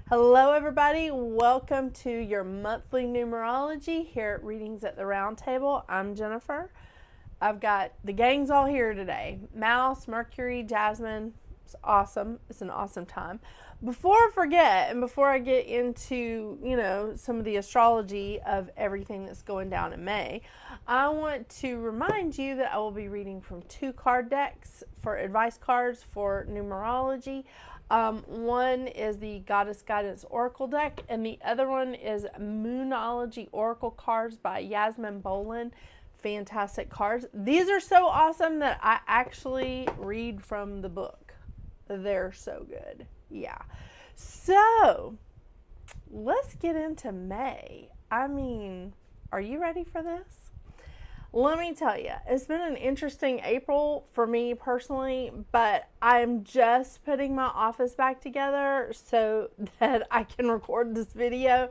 Hello everybody, welcome to your monthly numerology here at Readings at the Round Table. I'm Jennifer. I've got the gangs all here today. Mouse, Mercury, Yasmin. It's awesome. It's an awesome time. Before I forget and before I get into, some of the astrology of everything that's going down in May, I want to remind you that I will be reading from 2 card decks for advice cards for numerology. One is the Goddess Guidance Oracle deck, and the other one is Moonology Oracle cards by Yasmin Boland. Fantastic cards. These are so awesome that I actually read from the book. They're so good. Yeah. So, let's get into May. Are you ready for this? Let me tell you, it's been an interesting April for me personally, but I'm just putting my office back together so that I can record this video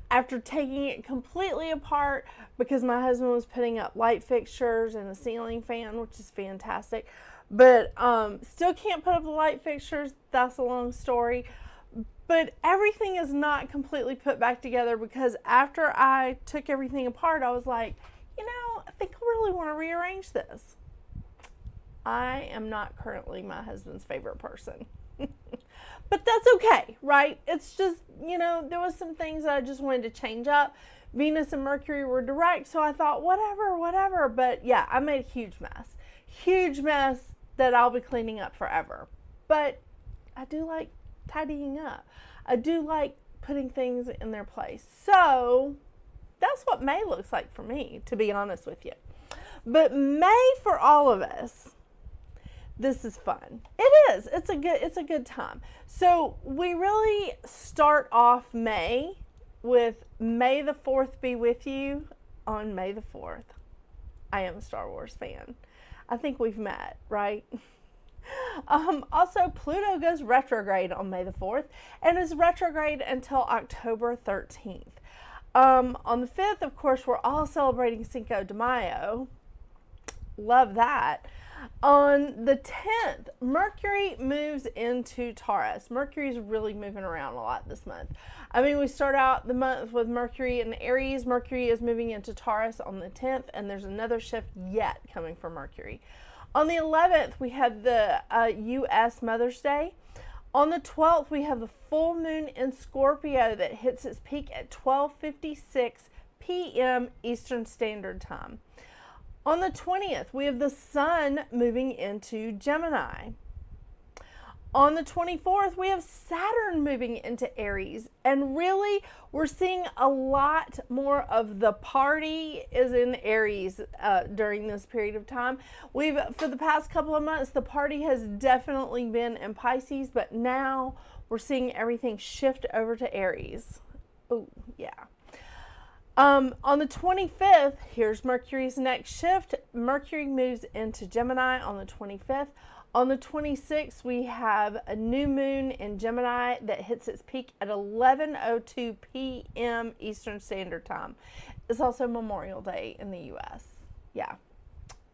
after taking it completely apart because my husband was putting up light fixtures and a ceiling fan, which is fantastic, but still can't put up the light fixtures. That's a long story. But everything is not completely put back together because after I took everything apart, I was like, I think I really want to rearrange this. I am not currently my husband's favorite person. But that's okay, right? It's just, there was some things that I just wanted to change up. Venus and Mercury were direct, so I thought, whatever. But yeah, I made a huge mess. Huge mess that I'll be cleaning up forever. But I do like tidying up. I do like putting things in their place. So that's what May looks like for me, to be honest with you. But May for all of us, this is fun. It is. It's a good time. So we really start off May with May the 4th be with you on May the 4th. I am a Star Wars fan. I think we've met, right? Also, Pluto goes retrograde on May the 4th and is retrograde until October 13th. On the 5th, of course, we're all celebrating Cinco de Mayo. Love that. On the 10th, Mercury moves into Taurus. Mercury's really moving around a lot this month. We start out the month with Mercury in Aries. Mercury is moving into Taurus on the 10th, and there's another shift yet coming for Mercury. On the 11th, we have the U.S. Mother's Day. On the 12th, we have the full moon in Scorpio that hits its peak at 12:56 p.m. Eastern Standard Time. On the 20th, we have the sun moving into Gemini. On the 24th, we have Saturn moving into Aries. And really, we're seeing a lot more of the party is in Aries during this period of time. For the past couple of months, the party has definitely been in Pisces, but now we're seeing everything shift over to Aries. Oh, yeah. On the 25th, here's Mercury's next shift. Mercury moves into Gemini on the 25th. On the 26th, we have a new moon in Gemini that hits its peak at 11:02 p.m. Eastern Standard Time. It's also Memorial Day in the U.S. Yeah.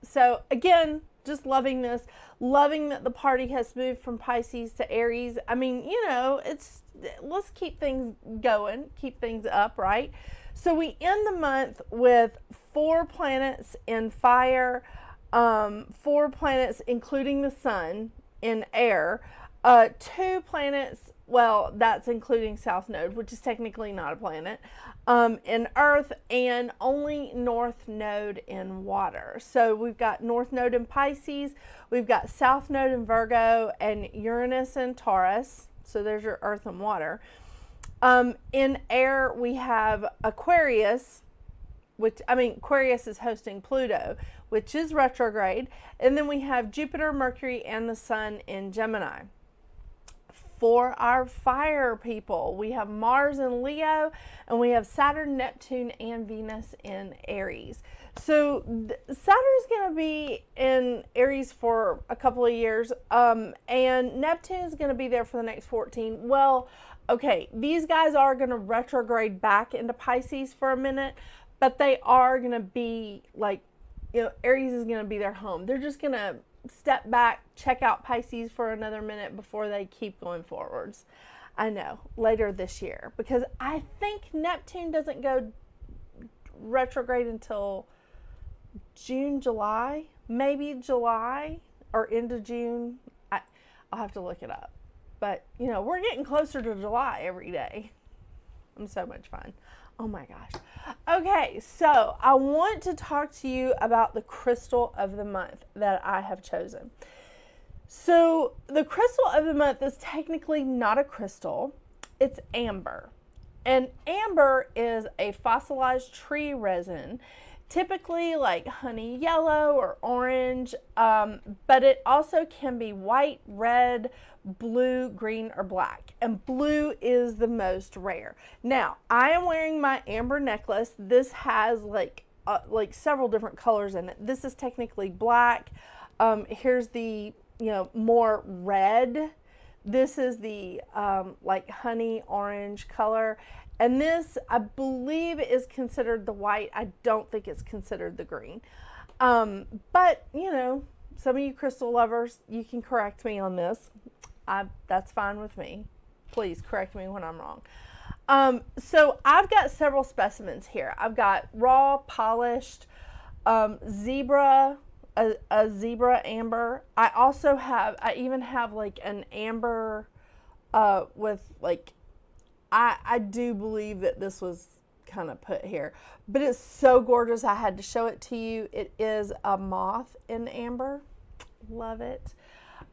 So again, just loving this. Loving that the party has moved from Pisces to Aries. Let's keep things going, keep things up, right? So we end the month with 4 planets in fire, 4 planets, including the sun, in air, 2 planets, well, that's including South Node, which is technically not a planet, in Earth, and only North Node in water. So we've got North Node in Pisces, we've got South Node in Virgo, and Uranus in Taurus. So there's your Earth and water. In air, we have Aquarius, Aquarius is hosting Pluto, which is retrograde. And then we have Jupiter, Mercury, and the sun in Gemini. For our fire people, we have Mars in Leo, and we have Saturn, Neptune, and Venus in Aries. So Saturn's going to be in Aries for a couple of years, and Neptune's going to be there for the next 14. Well, okay, these guys are going to retrograde back into Pisces for a minute, but they are going to be Aries is going to be their home. They're just going to step back, check out Pisces for another minute before they keep going forwards. I know, later this year, because I think Neptune doesn't go retrograde until June, July, maybe July or into June. I'll have to look it up. But, you know, we're getting closer to July every day. I'm so much fun. Oh my gosh. Okay, so I want to talk to you about the crystal of the month that I have chosen. So the crystal of the month is technically not a crystal, it's amber. And amber is a fossilized tree resin, typically like honey yellow or orange, but it also can be white, red, blue, green, or black. And blue is the most rare. Now, I am wearing my amber necklace. This has like several different colors in it. This is technically black. Here's the more red. This is the like honey orange color. And this, I believe, is considered the white. I don't think it's considered the green. But, some of you crystal lovers, you can correct me on this. That's fine with me. Please correct me when I'm wrong. So I've got several specimens here. I've got raw, polished, zebra, a zebra amber. I even have like an amber with like, I do believe that this was kind of put here, but it's so gorgeous. I had to show it to you. It is a moth in amber. Love it.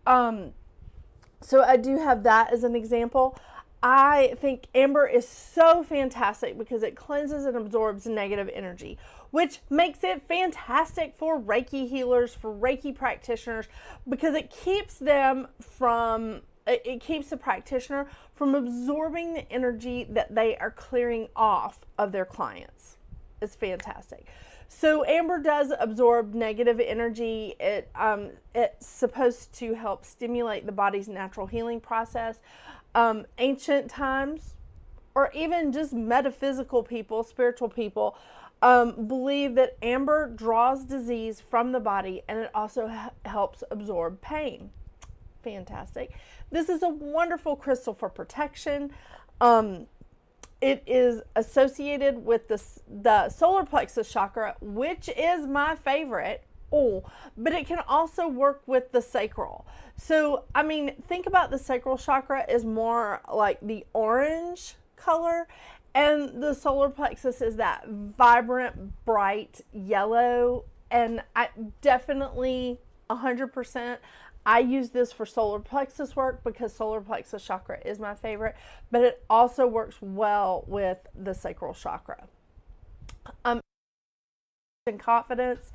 So I do have that as an example. I think amber is so fantastic because it cleanses and absorbs negative energy, which makes it fantastic for Reiki healers, for Reiki practitioners, because it keeps them from, it keeps the practitioner from absorbing the energy that they are clearing off of their clients. It's fantastic. So amber does absorb negative energy. It's supposed to help stimulate the body's natural healing process. Ancient times, or even just metaphysical people, spiritual people, believe that amber draws disease from the body, and it also helps absorb pain. Fantastic. This is a wonderful crystal for protection. It is associated with the solar plexus chakra, which is my favorite. But it can also work with the sacral. So, I mean, think about the sacral chakra as more like the orange color, and the solar plexus is that vibrant, bright yellow. And I definitely 100%. I use this for solar plexus work because solar plexus chakra is my favorite, but it also works well with the sacral chakra. And confidence.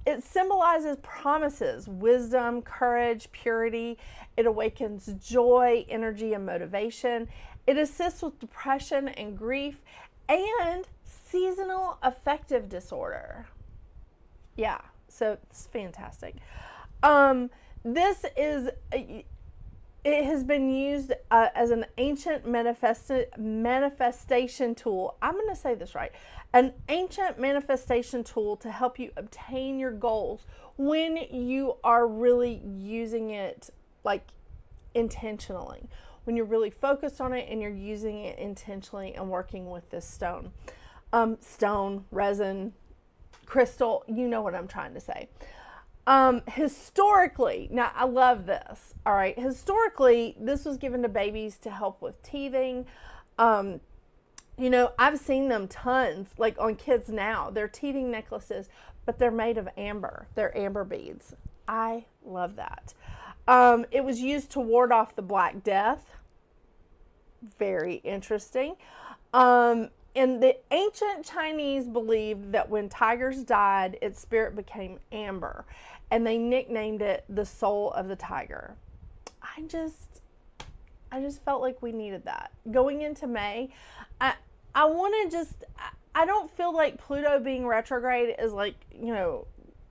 It symbolizes promises, wisdom, courage, purity. It awakens joy, energy, and motivation. It assists with depression and grief and seasonal affective disorder. Yeah, so it's fantastic. It has been used as an ancient manifestation tool. I'm going to say this right. An ancient manifestation tool to help you obtain your goals when you are really using it like intentionally. When you're really focused on it and you're using it intentionally and working with this stone. Stone, resin, crystal, you know what I'm trying to say. Historically, now I love this. All right. Historically, this was given to babies to help with teething. I've seen them tons, like on kids now. They're teething necklaces, but they're made of amber. They're amber beads. I love that. It was used to ward off the Black Death. Very interesting. And the ancient Chinese believed that when tigers died, its spirit became amber, and they nicknamed it the soul of the tiger. I just felt like we needed that. Going into May, I don't feel like Pluto being retrograde is like,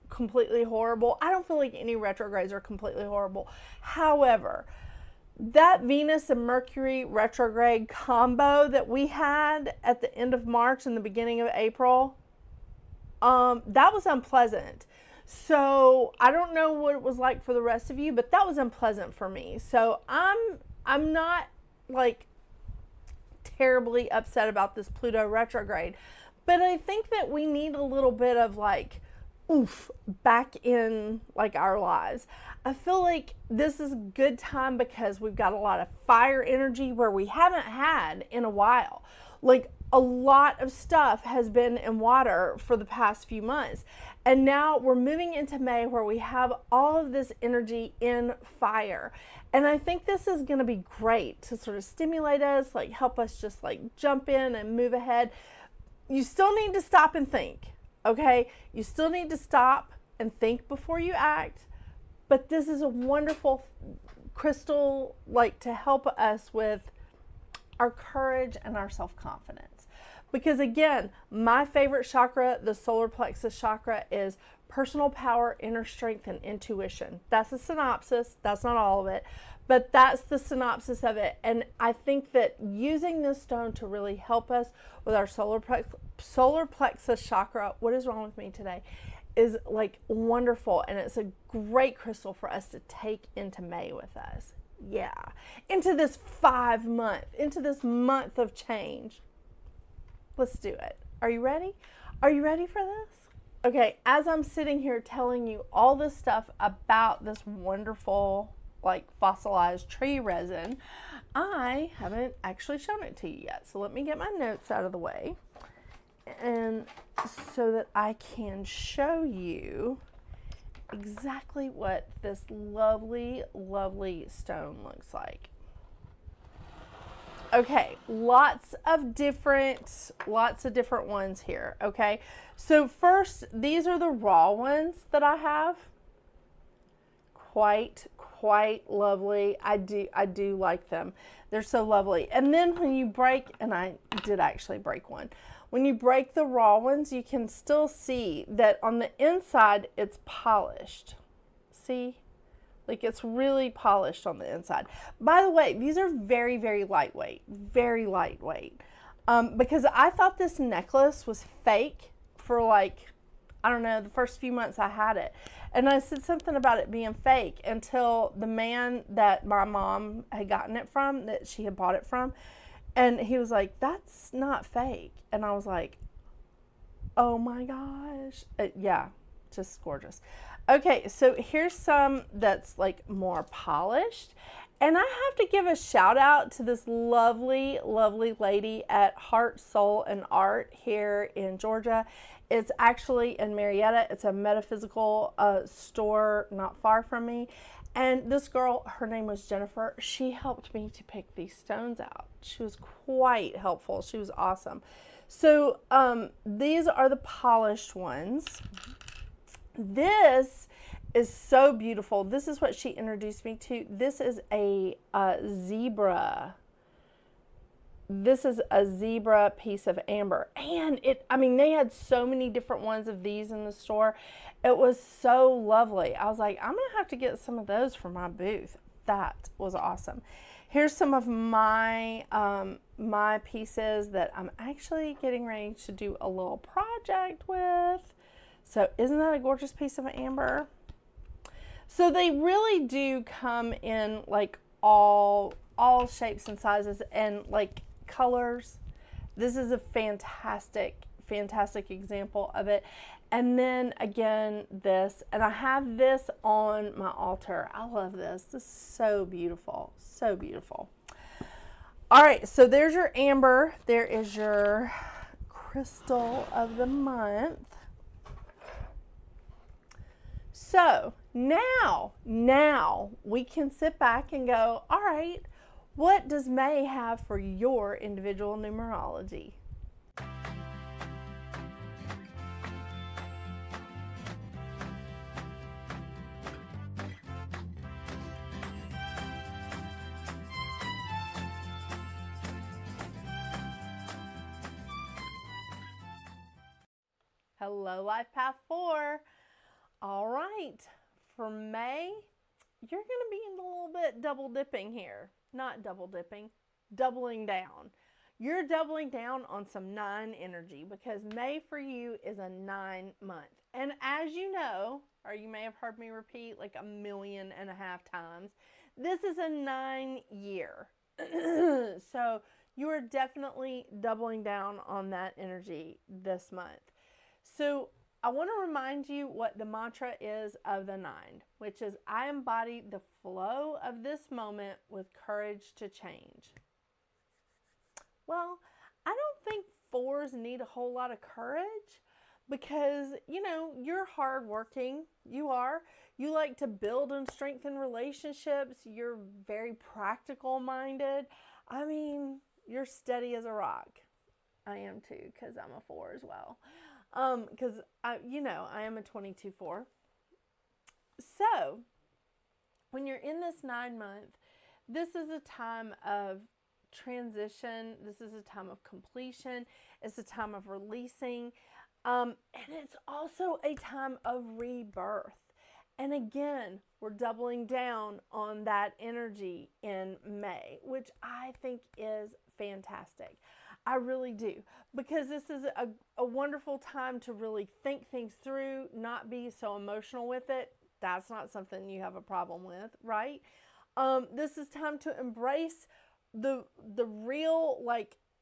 completely horrible. I don't feel like any retrogrades are completely horrible. However, that Venus and Mercury retrograde combo that we had at the end of March and the beginning of April, that was unpleasant. So I don't know what it was like for the rest of you, but that was unpleasant for me. So I'm not like terribly upset about this Pluto retrograde, but I think that we need a little bit of like oof back in like our lives. I feel like this is a good time because we've got a lot of fire energy where we haven't had in a while. Like a lot of stuff has been in water for the past few months. And now we're moving into May where we have all of this energy in fire. And I think this is going to be great to sort of stimulate us, like help us just like jump in and move ahead. You still need to stop and think, okay? You still need to stop and think before you act. But this is a wonderful crystal, like to help us with our courage and our self-confidence. Because again, my favorite chakra, the solar plexus chakra, is personal power, inner strength, and intuition. That's a synopsis. That's not all of it, but that's the synopsis of it. And I think that using this stone to really help us with our solar plexus chakra, what is wrong with me today, is like wonderful. And it's a great crystal for us to take into May with us. Yeah, into this into this month of change. Let's do it. Are you ready? Are you ready for this? Okay, as I'm sitting here telling you all this stuff about this wonderful, like fossilized tree resin, I haven't actually shown it to you yet. So let me get my notes out of the way, and so that I can show you exactly what this lovely, lovely stone looks like. Okay, lots of different ones here, okay? So first, these are the raw ones that I have. Quite lovely. I do like them. They're so lovely. And then when you break, and I did actually break one. When you break the raw ones, you can still see that on the inside, it's polished. See? Like it's really polished on the inside. By the way, these are very, very lightweight. Very lightweight. Because I thought this necklace was fake for like, I don't know, the first few months I had it. And I said something about it being fake until the man that my mom had gotten it from, that she had bought it from, and he was like, that's not fake. And I was like, oh my gosh. Yeah, just gorgeous. Okay, so here's some that's like more polished. And I have to give a shout out to this lovely, lovely lady at Heart, Soul, and Art here in Georgia. It's actually in Marietta. It's a metaphysical store not far from me. And this girl, her name was Jennifer. She helped me to pick these stones out. She was quite helpful. She was awesome. So these are the polished ones. This is so beautiful. This is what she introduced me to. This is a zebra. This is a zebra piece of amber. And they had so many different ones of these in the store. It was so lovely. I was like, I'm going to have to get some of those for my booth. That was awesome. Here's some of my my pieces that I'm actually getting ready to do a little project with. So isn't that a gorgeous piece of amber? So they really do come in like all shapes and sizes and like colors. This is a fantastic example of it. And then again, this, and I have this on my altar. I love this. This is so beautiful, so beautiful. All right, so there's your amber. There is your crystal of the month. So now we can sit back and go, all right, what does May have for your individual numerology? Hello, Life Path 4. All right, for May, you're going to be in a little bit double dipping here. Not double dipping, doubling down. You're doubling down on some 9 energy because May for you is a 9 month. And as you know, or you may have heard me repeat like 1.5 million times, this is a 9 year. So you are definitely doubling down on that energy this month. So I want to remind you what the mantra is of the 9, which is I embody the flow of this moment with courage to change. Well, I don't think 4s need a whole lot of courage because, you're hardworking. You are. You like to build and strengthen relationships. You're very practical minded. I mean, you're steady as a rock. I am too because I'm a 4 as well. Because I am a 22-4. So when you're in this 9 month, this is a time of transition. This is a time of completion. It's a time of releasing. And it's also a time of rebirth. And again, we're doubling down on that energy in May, which I think is fantastic. I really do. Because this is a wonderful time to really think things through, not be so emotional with it. That's not something you have a problem with, right? This is time to embrace the real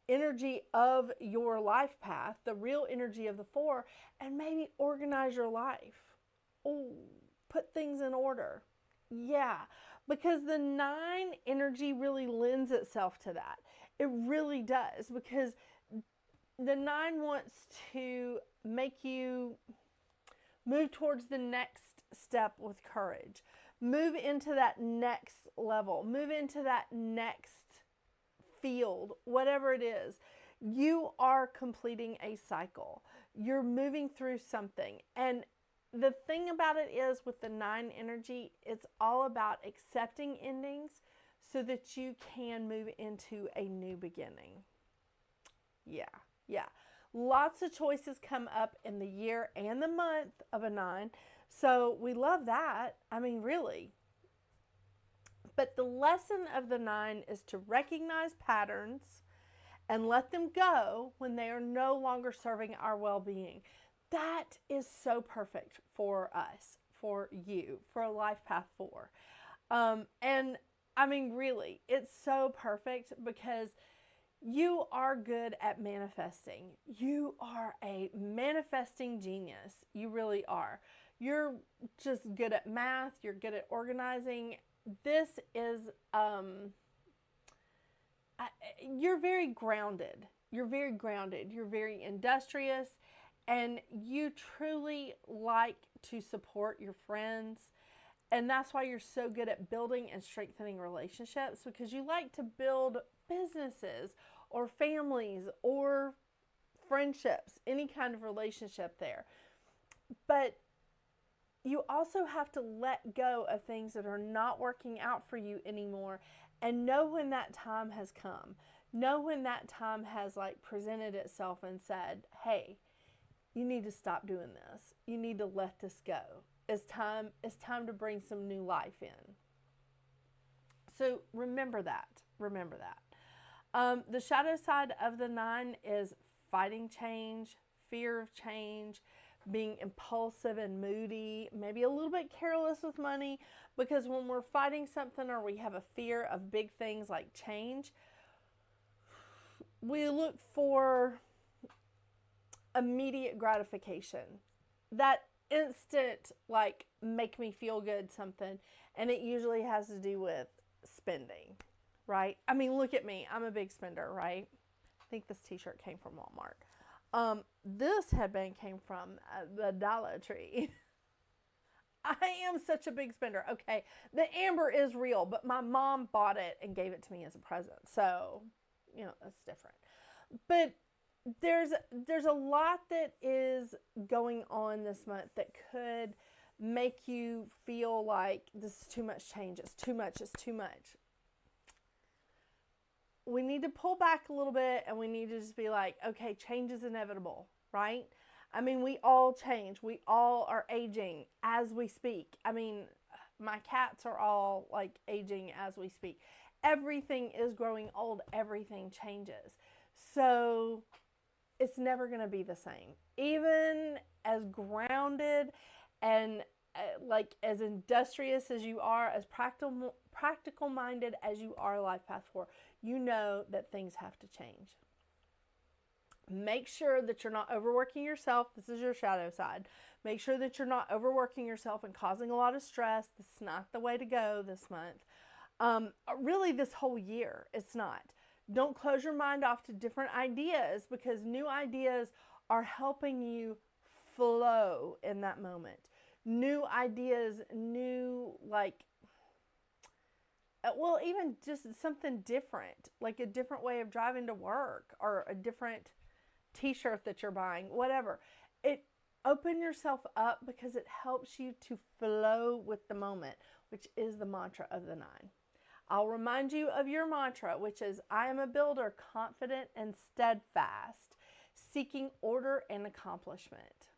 energy of your life path, the real energy of the 4, and maybe organize your life. Oh, put things in order. Yeah, because the 9 energy really lends itself to that. It really does, because the 9 wants to make you move towards the next step with courage. Move into that next level. Move into that next field, whatever it is. You are completing a cycle. You're moving through something. And the thing about it is with the 9 energy, it's all about accepting endings so that you can move into a new beginning. Yeah. Lots of choices come up in the year and the month of a 9. So we love that. I mean, really. But the lesson of the 9 is to recognize patterns and let them go when they are no longer serving our well-being. That is so perfect for us, for you, for a life path 4. And I mean, really, it's so perfect because you are good at manifesting. You are a manifesting genius. You really are. You're just good at math. You're good at organizing. This is, you're very grounded. You're very grounded. You're very industrious. And you truly like to support your friends. And that's why you're so good at building and strengthening relationships, because you like to build businesses or families or friendships, any kind of relationship there. But you also have to let go of things that are not working out for you anymore and know when that time has come. Know when that time has presented itself and said, hey, you need to stop doing this. You need to let this go. It's time to bring some new life in. So remember that. Remember that. The shadow side of the 9 is fighting change, fear of change, being impulsive and moody, maybe a little bit careless with money, because when we're fighting something or we have a fear of big things like change, we look for immediate gratification. That instant, make me feel good something, and it usually has to do with spending, right? I mean, look at me. I'm a big spender, right? I think this t-shirt came from Walmart. This headband came from the Dollar Tree. I am such a big spender. Okay, the amber is real, but my mom bought it and gave it to me as a present. So, that's different. But there's a lot that is going on this month that could make you feel like this is too much change. It's too much. We need to pull back a little bit, and we need to just be like, okay, change is inevitable, right? I mean, we all change. We all are aging as we speak. I mean, my cats are all aging as we speak. Everything is growing old. Everything changes. So it's never going to be the same. Even as grounded and as industrious as you are, as practical minded as you are life path 4, you know that things have to change. Make sure that you're not overworking yourself. This is your shadow side. Make sure that you're not overworking yourself and causing a lot of stress. This is not the way to go this month. Really, this whole year, it's not. Don't close your mind off to different ideas, because new ideas are helping you flow in that moment. New ideas, well, even just something different, like a different way of driving to work, or a different t-shirt that you're buying, whatever. Open yourself up, because it helps you to flow with the moment, which is the mantra of the 9. I'll remind you of your mantra, which is, I am a builder, confident and steadfast, seeking order and accomplishment.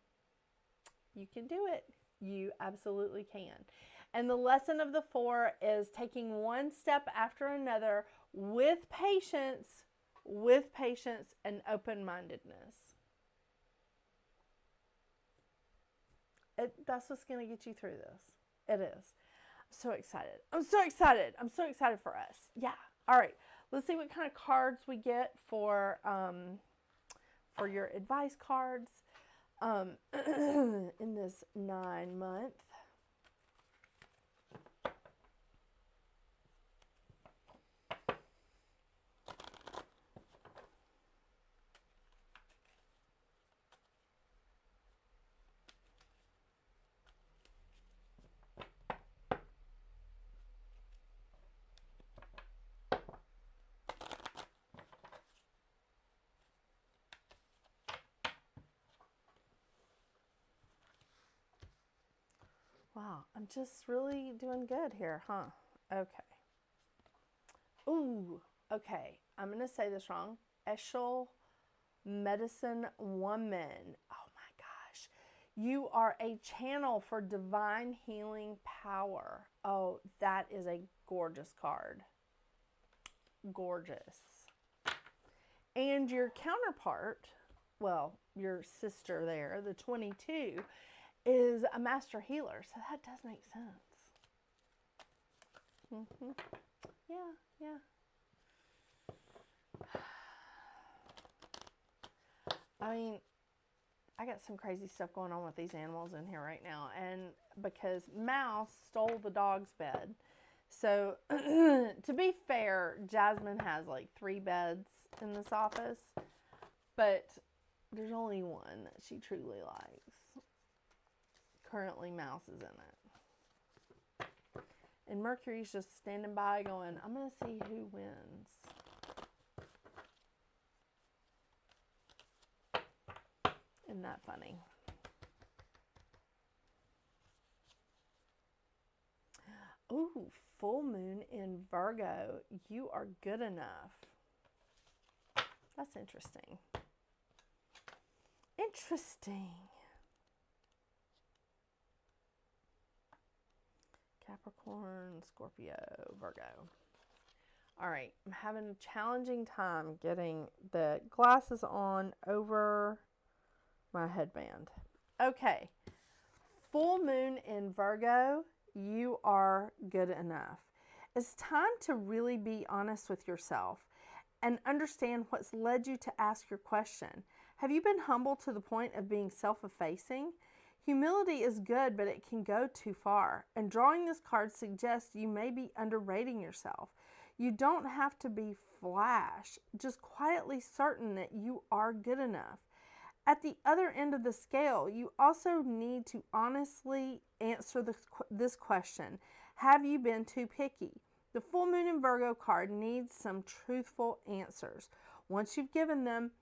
You can do it. You absolutely can. And the lesson of the 4 is taking one step after another with patience and open-mindedness. That's what's going to get you through this. It is. I'm so excited. I'm so excited for us. Yeah. All right. Let's see what kind of cards we get for your advice cards in this 9 month. Wow, I'm just really doing good here, huh? Okay. Ooh, okay. I'm going to say this wrong. Eshel Medicine Woman. Oh my gosh. You are a channel for divine healing power. Oh, that is a gorgeous card. Gorgeous. And your counterpart, well, your sister there, the 22, is a master healer, so that does make sense. Yeah. I mean, I got some crazy stuff going on with these animals in here right now, and because Mouse stole the dog's bed. So, to be fair, Yasmin has like 3 beds in this office, but there's only one that she truly likes. Currently, Mouse is in it. And Mercury's just standing by going, I'm going to see who wins. Isn't that funny? Ooh, full moon in Virgo. You are good enough. That's interesting. Interesting. Capricorn, Scorpio, Virgo. All right, I'm having a challenging time getting the glasses on over my headband. Okay, full moon in Virgo, you are good enough. It's time to really be honest with yourself and understand what's led you to ask your question. Have you been humble to the point of being self-effacing? Humility is good, but it can go too far. And drawing this card suggests you may be underrating yourself. You don't have to be flash, just quietly certain that you are good enough. At the other end of the scale, you also need to honestly answer this question. Have you been too picky? The full moon in Virgo card needs some truthful answers. Once you've given them,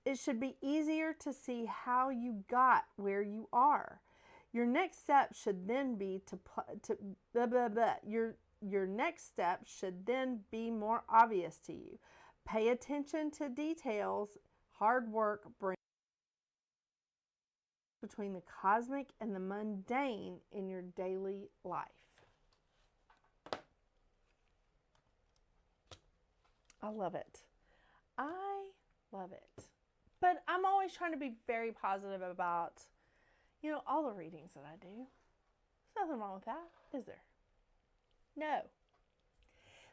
it should be easier to see how you got where you are. Your next step should then be Your next step should then be more obvious to you. Pay attention to details. Hard work brings between the cosmic and the mundane in your daily life. I love it. I love it. But I'm always trying to be very positive about, all the readings that I do. There's nothing wrong with that, is there? No.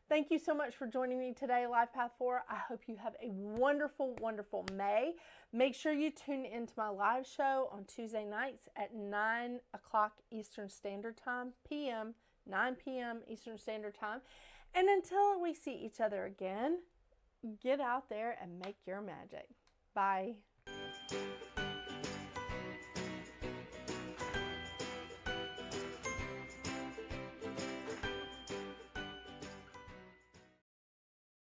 Thank you so much for joining me today, Life Path 4. I hope you have a wonderful, wonderful May. Make sure you tune into my live show on Tuesday nights at 9 o'clock Eastern Standard Time, p.m., 9 p.m. Eastern Standard Time. And until we see each other again, get out there and make your magic. Bye.